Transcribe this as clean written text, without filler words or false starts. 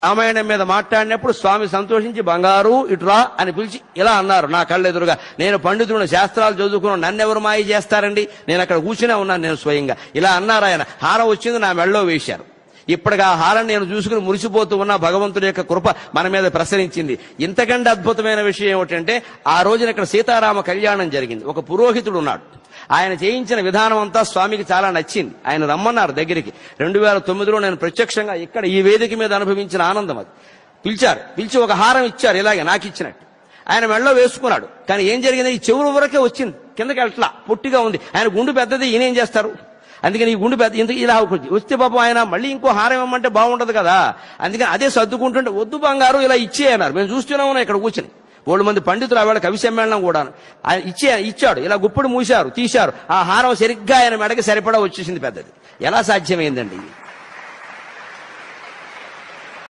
రామాయణం మీద మాట్లాడినప్పుడు స్వామి సంతోషించి బంగారు ఇటురా అని పిలిచి ఇలా అన్నారు నా కళ్ళెదురుగా. నేను పండితుడు, శాస్త్రాలు చదువుకున్నాను, నన్నెవరు మాయ చేస్తారండి, నేను అక్కడ కూర్చునే ఉన్నాను నేను స్వయంగా. ఇలా అన్నారు ఆయన. హారం వచ్చింది, నా మెళ్ళలో వేశారు. ఇప్పటికి ఆ హారం నేను చూసుకుని మురిసిపోతూ ఉన్న భగవంతుడి యొక్క కృప మన మీద ప్రసరించింది. ఇంతకంటే అద్భుతమైన విషయం ఏమిటంటే ఆ రోజున ఇక్కడ సీతారామ కళ్యాణం జరిగింది. ఒక పురోహితుడు ఉన్నాడు. ఆయన చేయించిన విధానం అంతా స్వామికి చాలా నచ్చింది. ఆయన రమ్మన్నారు దగ్గరికి. 2009లో నేను ప్రత్యక్షంగా ఇక్కడ ఈ వేదిక మీద అనుభవించిన ఆనందం అది. పిలిచి ఒక హారం ఇచ్చారు, ఇలాగే నాకు ఇచ్చినట్టు. ఆయన మెళ్ళలో వేసుకున్నాడు. కానీ ఏం జరిగింది, ఈ చెవుల వరకే వచ్చింది, కిందకి అట్లా పొట్టిగా ఉంది. ఆయన గుండు పెద్దది, ఈయనేం చేస్తారు, అందుకని ఈ గుండు పెద్ద ఇంత ఇలా వస్తే పాపం ఆయన మళ్ళీ ఇంకో హారం ఇవ్వమంటే బాగుండదు కదా. అందుకని అదే సర్దుకుంటుంటే వద్దు బంగారు ఇలా ఇచ్చేయన్నారు. మేము చూస్తూనే ఉన్నాం ఇక్కడ కూర్చుని. 3 మంది పండితులు ఆవేళ కవి సమ్మేళనం కూడా. ఆయన ఇచ్చాడు, ఇలా గుప్పుడు మూశారు, తీశారు. ఆ హారం సరిగ్గా ఆయన మెడకి సరిపడా వచ్చేసింది పెద్దది. ఎలా సాధ్యమైందండి?